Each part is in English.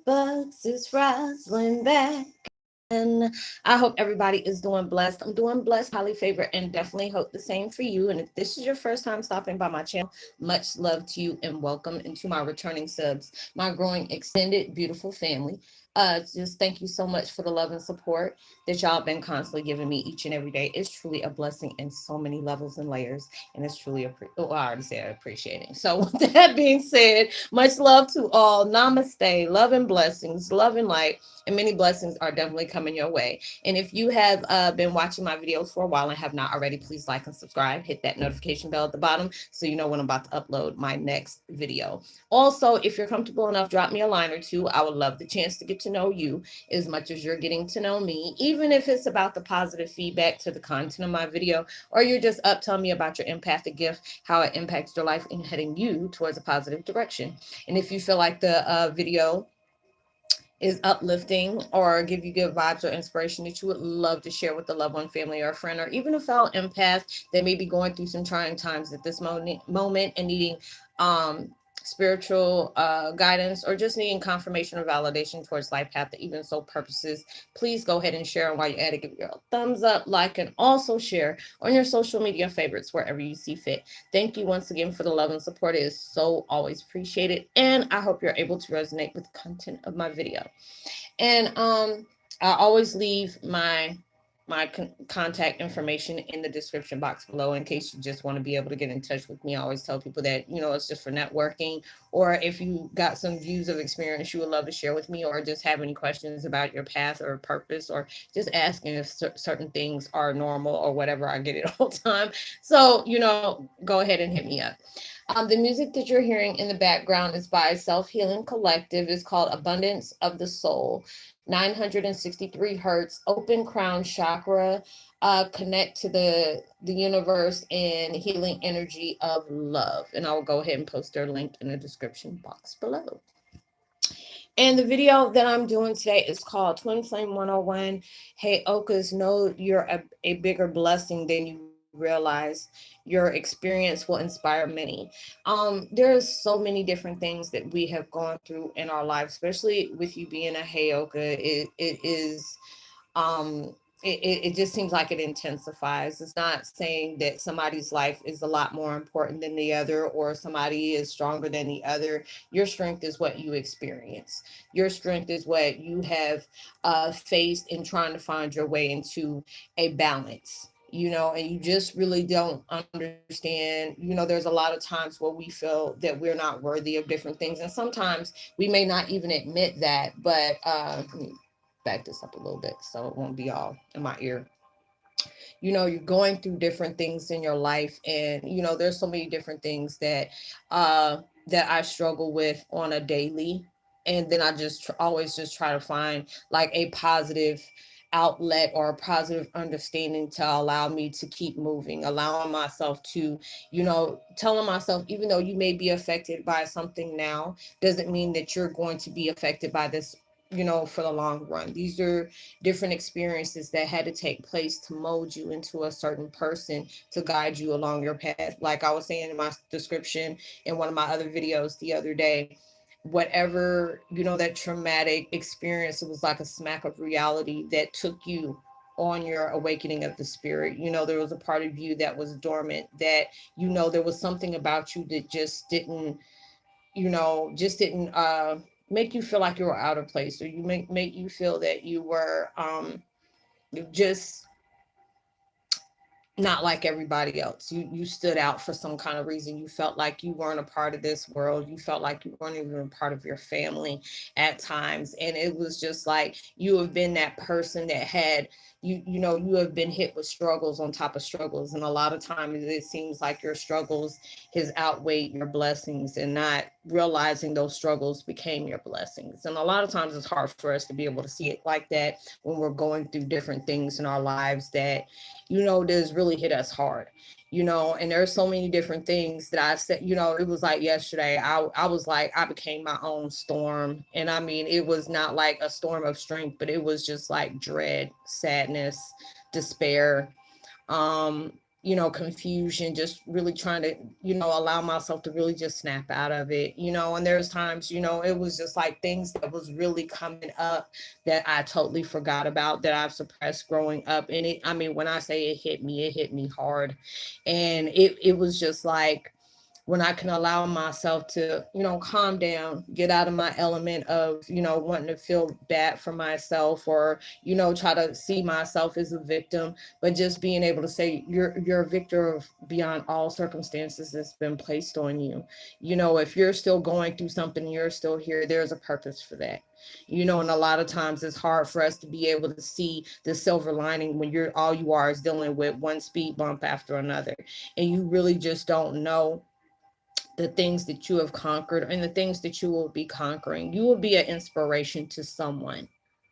bugs, it's Roslynn back. And I hope everybody is doing blessed. I'm doing blessed, highly favored, and definitely hope the same for you. And if this is your first time stopping by my channel, much love to you and welcome into my returning subs, my growing extended beautiful family. Just thank you so much for the love and support that y'all been constantly giving me each and every day. It's truly a blessing in so many levels and layers, and it's truly I already said appreciating. So with that being said, much love to all. Namaste, love and blessings, love and light, and many blessings are definitely coming your way. And if you have been watching my videos for a while and have not already, please like and subscribe. Hit that notification bell at the bottom so you know when I'm about to upload my next video. Also, if you're comfortable enough, drop me a line or two. I would love the chance to get to know you as much as you're getting to know me, even if it's about the positive feedback to the content of my video, or you're just up telling me about your empathic gift, how it impacts your life and heading you towards a positive direction. And if you feel like the video is uplifting or give you good vibes or inspiration that you would love to share with a loved one, family, or a friend, or even a fellow empath that may be going through some trying times at this moment and needing um spiritual guidance or just needing confirmation or validation towards life path, that even so purposes, please go ahead and share. And while you're at it, give your thumbs up, like, and also share on your social media favorites wherever you see fit. Thank you once again for the love and support. It is so always appreciated, and I hope you're able to resonate with the content of my video. And I always leave my contact information in the description box below in case you just want to be able to get in touch with me. I always tell people that, it's just for networking, or if you got some views of experience you would love to share with me, or just have any questions about your path or purpose, or just asking if certain things are normal or whatever. I get it all the time. So, go ahead and hit me up. The music that you're hearing in the background is by Self Healing Collective. It's called Abundance of the Soul. 963 hertz, open crown chakra, connect to the universe and healing energy of love. And I will go ahead and post their link in the description box below. And the video that I'm doing today is called Twin Flame 101. Heyokas, know you're a bigger blessing than you realize. Your experience will inspire many. There's so many different things that we have gone through in our lives, especially with you being a Heyoka. It is it just seems like it intensifies. It's not saying that somebody's life is a lot more important than the other, or somebody is stronger than the other. Your strength is what you experience. Your strength is what you have faced in trying to find your way into a balance. And you just really don't understand. There's a lot of times where we feel that we're not worthy of different things. And sometimes we may not even admit that, but let me back this up a little bit so it won't be all in my ear. You're going through different things in your life, and there's so many different things that I struggle with on a daily. And then I just always just try to find like a positive outlet or a positive understanding to allow me to keep moving, allowing myself to, telling myself, even though you may be affected by something now, doesn't mean that you're going to be affected by this, for the long run. These are different experiences that had to take place to mold you into a certain person, to guide you along your path. Like I was saying in my description in one of my other videos the other day, whatever, that traumatic experience, it was like a smack of reality that took you on your awakening of the spirit. There was a part of you that was dormant, that, there was something about you that just didn't, make you feel like you were out of place, or you make you feel that you were just not like everybody else. You stood out for some kind of reason. You felt like you weren't a part of this world. You felt like you weren't even a part of your family at times. And it was just like you have been that person that had you have been hit with struggles on top of struggles. And a lot of times it seems like your struggles has outweighed your blessings, and not realizing those struggles became your blessings. And a lot of times it's hard for us to be able to see it like that when we're going through different things in our lives that does really hit us hard. And there's so many different things that I said. It was like yesterday, I was like, I became my own storm. And I mean, it was not like a storm of strength, but it was just like dread, sadness, despair, um confusion, just really trying to, allow myself to really just snap out of it, and there's times, it was just like things that was really coming up that I totally forgot about, that I've suppressed growing up. And I mean, when I say it hit me hard. And it was just like, when I can allow myself to, calm down, get out of my element of, wanting to feel bad for myself, or, try to see myself as a victim, but just being able to say you're a victor of beyond all circumstances that's been placed on you. If you're still going through something, you're still here, there's a purpose for that. And a lot of times it's hard for us to be able to see the silver lining when you're all you are is dealing with one speed bump after another, and you really just don't know the things that you have conquered and the things that you will be conquering. You will be an inspiration to someone.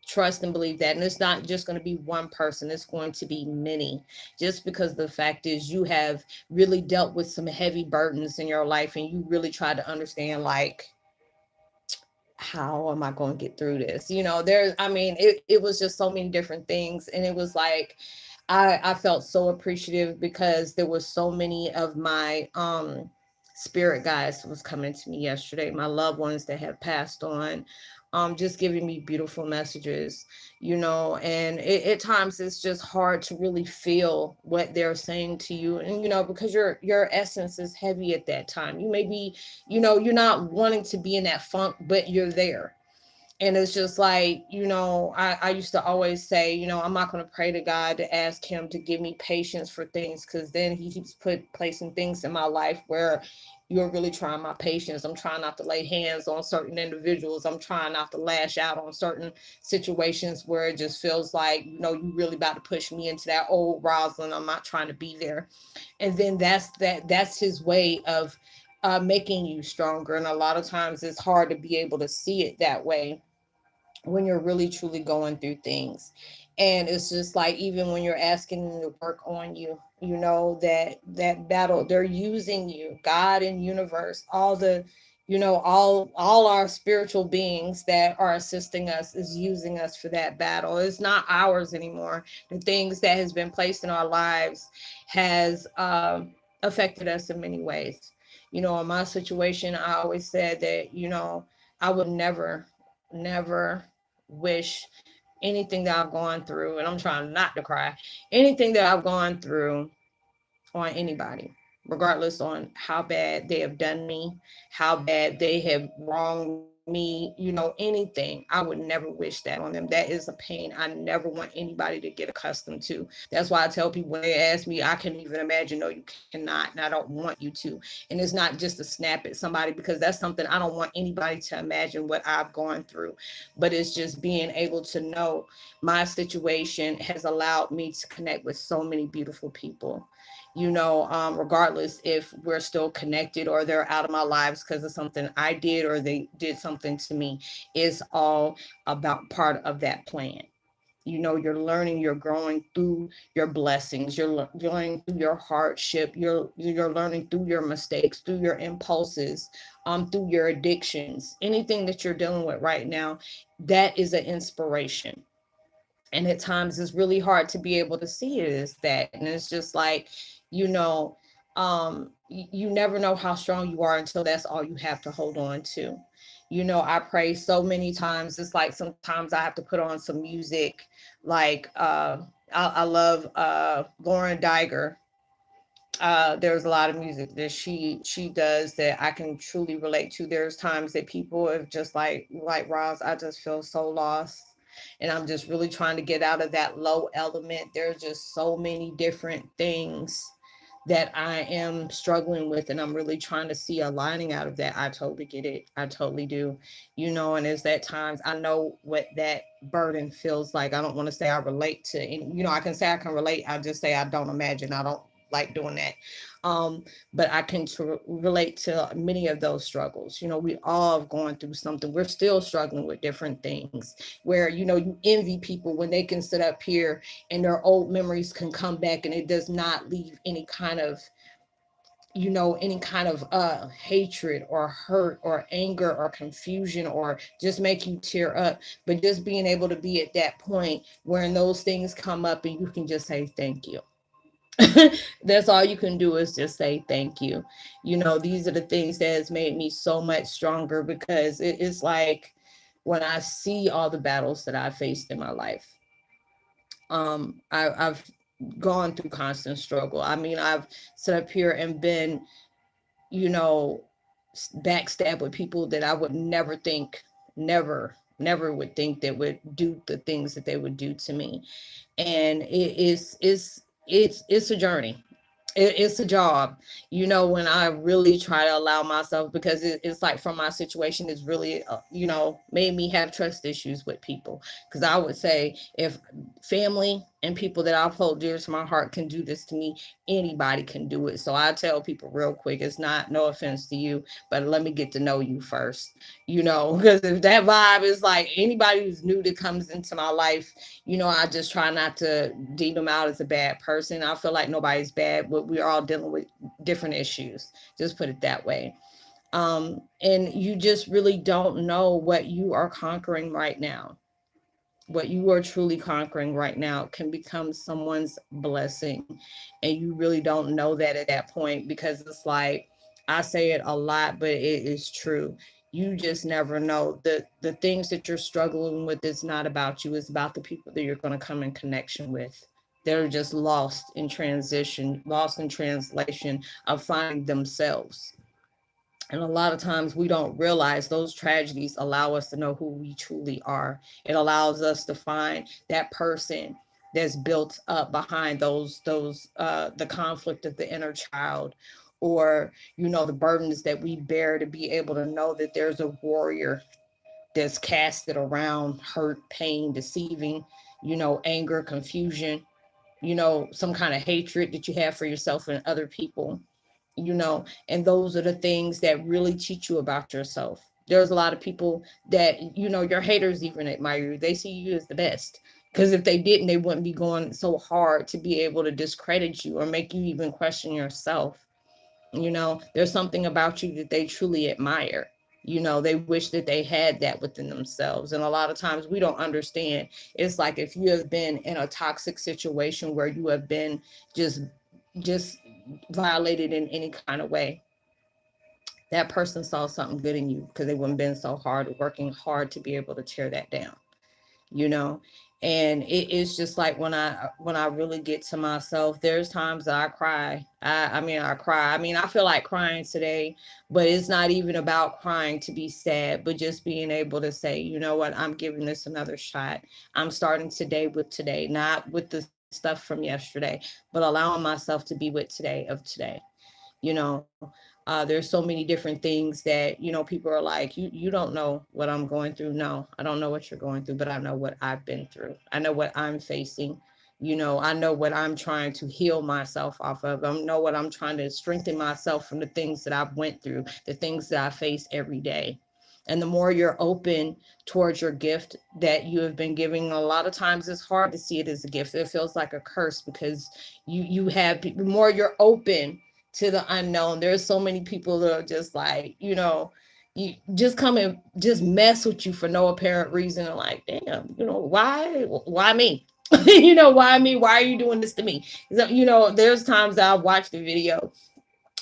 Trust and believe that. And it's not just going to be one person, it's going to be many. Just because the fact is, you have really dealt with some heavy burdens in your life, and you really try to understand, like, how am I going to get through this? I mean, it was just so many different things. And it was like, I felt so appreciative because there was so many of my spirit guides was coming to me yesterday, my loved ones that have passed on, just giving me beautiful messages, and at times it's just hard to really feel what they're saying to you. And because your essence is heavy at that time, you may be, you're not wanting to be in that funk, but you're there. And it's just like, I used to always say, I'm not going to pray to God to ask him to give me patience for things, because then he keeps placing things in my life where you're really trying my patience. I'm trying not to lay hands on certain individuals. I'm trying not to lash out on certain situations where it just feels like, you really about to push me into that old Roslynn. I'm not trying to be there. And then that's his way of making you stronger. And a lot of times it's hard to be able to see it that way when you're really truly going through things. And it's just like, even when you're asking them to work on you, that battle, they're using you, God and universe, all the, all our spiritual beings that are assisting us is using us for that battle. It's not ours anymore. The things that has been placed in our lives has affected us in many ways. In my situation, I always said that, I would never wish anything that I've gone through, and I'm trying not to cry, anything that I've gone through on anybody, regardless on how bad they have done me, how bad they have wronged me, anything. I would never wish that on them. That is a pain I never want anybody to get accustomed to. That's why I tell people when they ask me, I can even imagine. No, you cannot, and I don't want you to. And it's not just to snap at somebody, because that's something I don't want anybody to imagine what I've gone through. But it's just being able to know my situation has allowed me to connect with so many beautiful people, regardless if we're still connected or they're out of my lives because of something I did or they did something to me. It's all about part of that plan. You're learning, you're growing through your blessings, you're learning through your hardship, you're learning through your mistakes, through your impulses, through your addictions, anything that you're dealing with right now. That is an inspiration. And at times it's really hard to be able to see it as that. And it's just like, you know you never know how strong you are until that's all you have to hold on to. I pray so many times, it's like sometimes I have to put on some music, like I love Lauren Diger. There's a lot of music that she does that I can truly relate to. There's times that people have just like Roz, I just feel so lost, and I'm just really trying to get out of that low element. There's just so many different things that I am struggling with, and I'm really trying to see a lining out of that. I totally get it. I totally do. And it's that times I know what that burden feels like. I don't want to say I relate to, I can say I can relate. I just say I don't imagine. I don't like doing that. But I can relate to many of those struggles. We all have gone through something. We're still struggling with different things where, you envy people when they can sit up here and their old memories can come back, and it does not leave any kind of hatred or hurt or anger or confusion or just make you tear up. But just being able to be at that point where those things come up and you can just say thank you. That's all you can do is just say thank you. These are the things that has made me so much stronger, because it's like when I see all the battles that I faced in my life, I've gone through constant struggle. I mean, I've sat up here and been, you know, backstab with people that I would never think, never would think that would do the things that they would do to me. And it's a journey. It's a job. When I really try to allow myself, because it's like, from my situation, is really made me have trust issues with people. Because I would say, if family and people that I've hold dear to my heart can do this to me, anybody can do it. So I tell people real quick, it's not, no offense to you, but let me get to know you first. Because if that vibe is like, anybody who's new that comes into my life, I just try not to deem them out as a bad person. I feel like nobody's bad, but we're all dealing with different issues. Just put it that way. And you just really don't know what you are conquering right now. What you are truly conquering right now can become someone's blessing. And you really don't know that at that point, because it's like, I say it a lot, but it is true. You just never know. The things that you're struggling with is not about you, it's about the people that you're going to come in connection with. They're just lost in transition, lost in translation of finding themselves. And a lot of times we don't realize those tragedies allow us to know who we truly are. It allows us to find that person that's built up behind those the conflict of the inner child, or the burdens that we bear, to be able to know that there's a warrior that's casted around hurt, pain, deceiving, anger, confusion, some kind of hatred that you have for yourself and other people. And those are the things that really teach you about yourself. There's a lot of people that, your haters even admire you. They see you as the best. Because if they didn't, they wouldn't be going so hard to be able to discredit you or make you even question yourself. There's something about you that they truly admire. They wish that they had that within themselves. And a lot of times we don't understand. It's like, if you have been in a toxic situation where you have been just just violated in any kind of way, that person saw something good in you, because they wouldn't been so hard, working hard to be able to tear that down. you know and it's just like, when I really get to myself, there's times that I cry. I cry. I feel like crying today, but it's not even about crying to be sad, but just being able to say, you know what, I'm giving this another shot. I'm starting today with today, not with the stuff from yesterday, but allowing myself to be with today of today. you know there's so many different things that, people are like, you don't know what I'm going through. No, I don't know what you're going through, but I know what I've been through. I know what I'm facing. I know what I'm trying to heal myself off of. I know what I'm trying to strengthen myself from the things that I've went through, the things that I face every day. And the more you're open towards your gift that you have been giving, a lot of times it's hard to see it as a gift. It feels like a curse, because you have people, the more you're open to the unknown. There's so many people that are just like, you just come and just mess with you for no apparent reason. And like, damn, why me? Why me? Why are you doing this to me? There's times that I watch the video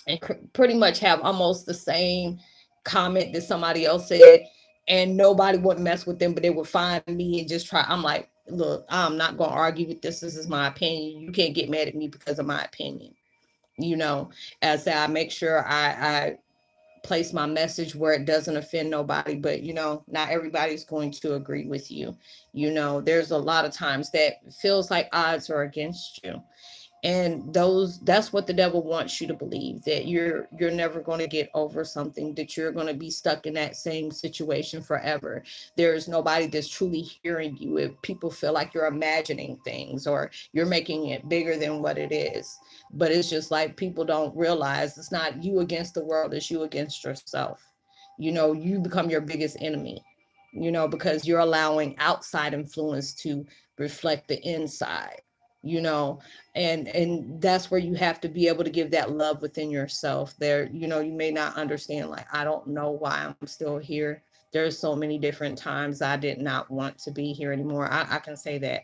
and pretty much have almost the same comment that somebody else said, and nobody would mess with them, but they would find me and just try. I'm like, look, I'm not going to argue with this. This is my opinion. You can't get mad at me because of my opinion. you know as I make sure I place my message where it doesn't offend nobody, but not everybody's going to agree with you. There's a lot of times that feels like odds are against you, and that's what the devil wants you to believe, that you're never going to get over something, that you're going to be stuck in that same situation forever. There's nobody that's truly hearing you. If people feel like you're imagining things, or you're making it bigger than what it is. But it's just like, people don't realize it's not you against the world, it's you against yourself. You become your biggest enemy, because you're allowing outside influence to reflect the inside. you know and that's where you have to be able to give that love within yourself. There, you may not understand, like, I don't know why I'm still here. There's so many different times I did not want to be here anymore. I can say that.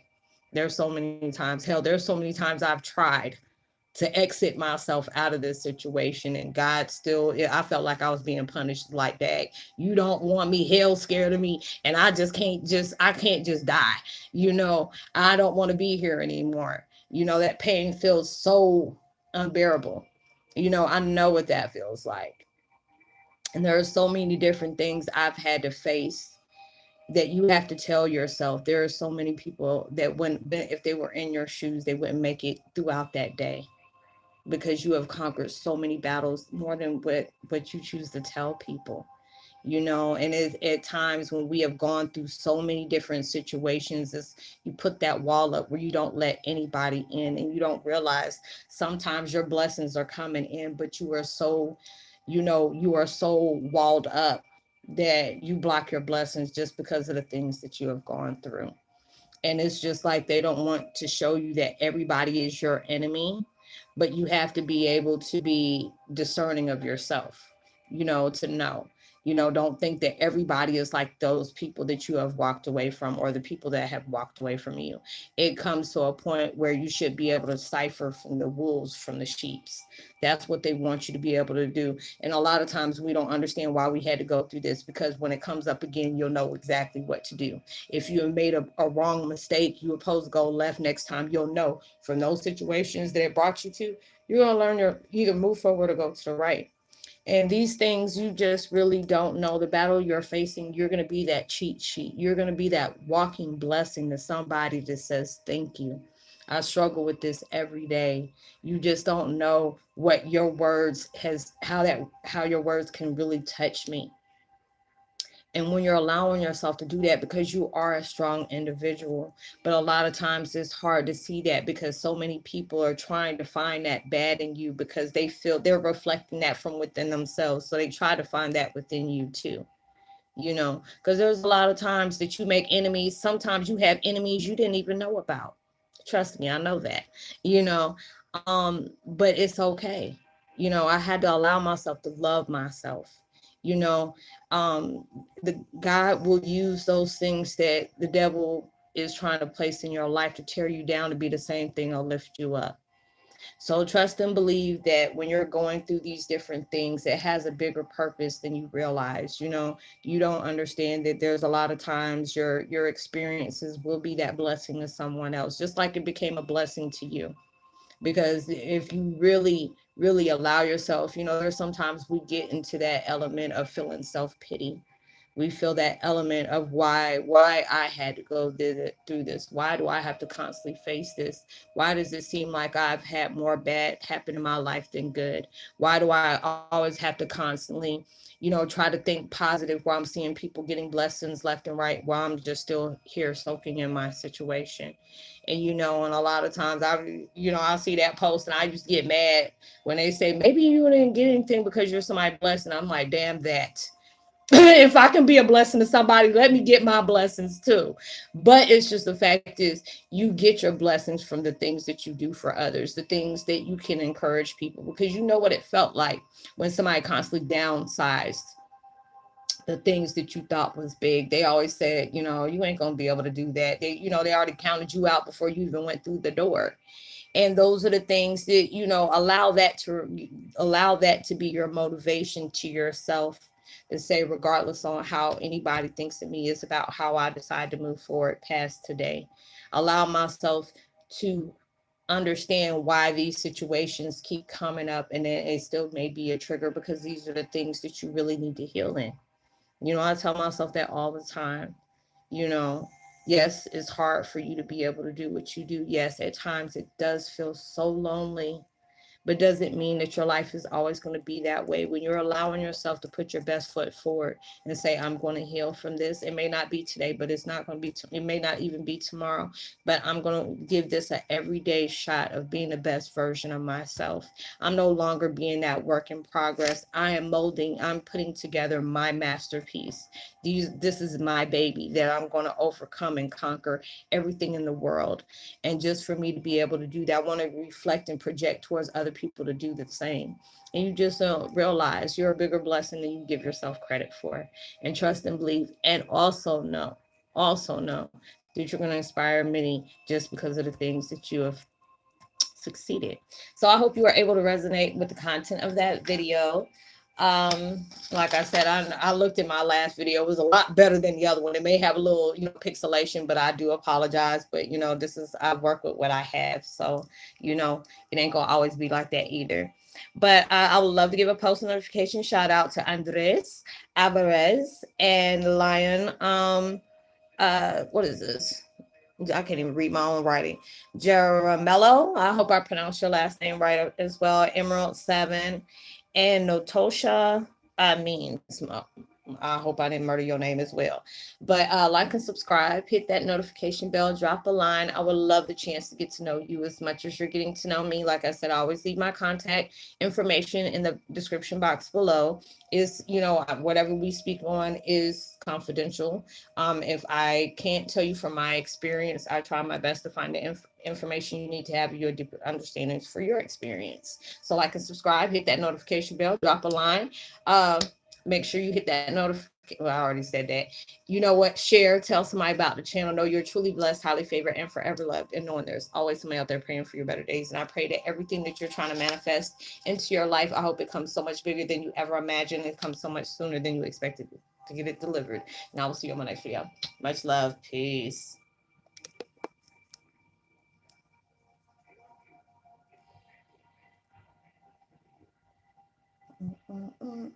There's so many times, hell, there's so many times I've tried to exit myself out of this situation. And God still, I felt like I was being punished like that. You don't want me, hell scared of me, and I can't just die. I don't want to be here anymore. That pain feels so unbearable. I know what that feels like. And there are so many different things I've had to face that you have to tell yourself. There are so many people that if they were in your shoes, they wouldn't make it throughout that day, because you have conquered so many battles more than what you choose to tell people. And at times when we have gone through so many different situations, is you put that wall up where you don't let anybody in, and you don't realize sometimes your blessings are coming in, but you are so walled up that you block your blessings just because of the things that you have gone through. And it's just like they don't want to show you that everybody is your enemy, but you have to be able to be discerning of yourself, to know. Don't think that everybody is like those people that you have walked away from, or the people that have walked away from you. It comes to a point where you should be able to decipher from the wolves from the sheeps. That's what they want you to be able to do. And a lot of times we don't understand why we had to go through this, because when it comes up again, you'll know exactly what to do. If you have made a wrong mistake, you're supposed to go left next time, you'll know from those situations that it brought you to, you're going to learn to either move forward or go to the right. And these things, you just really don't know. The battle you're facing, you're going to be that cheat sheet. You're going to be that walking blessing to somebody that says, thank you. I struggle with this every day. You just don't know what your words how your words can really touch me. And when you're allowing yourself to do that, because you are a strong individual, but a lot of times it's hard to see that, because so many people are trying to find that bad in you, because they feel they're reflecting that from within themselves. So they try to find that within you too. Because there's a lot of times that you make enemies. Sometimes you have enemies you didn't even know about. Trust me, I know that. you know but it's okay. I had to allow myself to love myself. you know um the God will use those things that the devil is trying to place in your life to tear you down, to be the same thing or lift you up. So trust and believe that when you're going through these different things, it has a bigger purpose than you realize. You don't understand that there's a lot of times your experiences will be that blessing to someone else, just like it became a blessing to you. Because if you really, really allow yourself, there's sometimes we get into that element of feeling self-pity. We feel that element of why I had to go through this. Why do I have to constantly face this? Why does it seem like I've had more bad happen in my life than good? Why do I always have to constantly, try to think positive while I'm seeing people getting blessings left and right, while I'm just still here soaking in my situation? And a lot of times I'll see that post and I just get mad when they say, maybe you didn't get anything because you're somebody blessed. And I'm like, damn that. If I can be a blessing to somebody, let me get my blessings too. But it's just the fact is, you get your blessings from the things that you do for others, the things that you can encourage people, because you know what it felt like when somebody constantly downsized the things that you thought was big. They always said, you ain't gonna be able to do that. They already counted you out before you even went through the door. And those are the things that, allow that to be your motivation to yourself, to say, regardless on how anybody thinks of me, is about how I decide to move forward past today. Allow myself to understand why these situations keep coming up, and it still may be a trigger, because these are the things that you really need to heal in. I tell myself that all the time. You know, yes, it's hard for you to be able to do what you do. Yes, at times it does feel so lonely, but doesn't mean that your life is always going to be that way. When you're allowing yourself to put your best foot forward and say, I'm going to heal from this, it may not be today, but it's not going to be, it may not even be tomorrow, but I'm going to give this an everyday shot of being the best version of myself. I'm no longer being that work in progress. I'm putting together my masterpiece. This is my baby that I'm going to overcome and conquer everything in the world. And just for me to be able to do that, I want to reflect and project towards other people to do the same. And you just don't realize you're a bigger blessing than you give yourself credit for. And trust and believe, and also know that you're going to inspire many just because of the things that you have succeeded. So I hope you were able to resonate with the content of that video. Like I said, I looked at my last video. It was a lot better than the other one. It may have a little, pixelation, but I do apologize. But this is, I work with what I have. So, it ain't gonna always be like that either. But I would love to give a post notification shout out to Andres Alvarez and Lion. What is this? I can't even read my own writing. Jaramello. I hope I pronounced your last name right as well. Emerald 7 and Notosha. I hope I didn't murder your name as well. But like and subscribe, hit that notification bell, drop a line. I would love the chance to get to know you as much as you're getting to know me. Like I said, I always leave my contact information in the description box below. Is whatever we speak on is confidential. If I can't tell you from my experience, I try my best to find the information you need to have your deeper understandings for your experience. So like and subscribe, hit that notification bell, drop a line. Make sure you hit that notification. Well, I already said that. You know what? Share, tell somebody about the channel. Know you're truly blessed, highly favored, and forever loved. And knowing there's always somebody out there praying for your better days. And I pray that everything that you're trying to manifest into your life, I hope it comes so much bigger than you ever imagined. It comes so much sooner than you expected to get it delivered. And I will see you on my next video. Much love. Peace. Mm-mm-mm.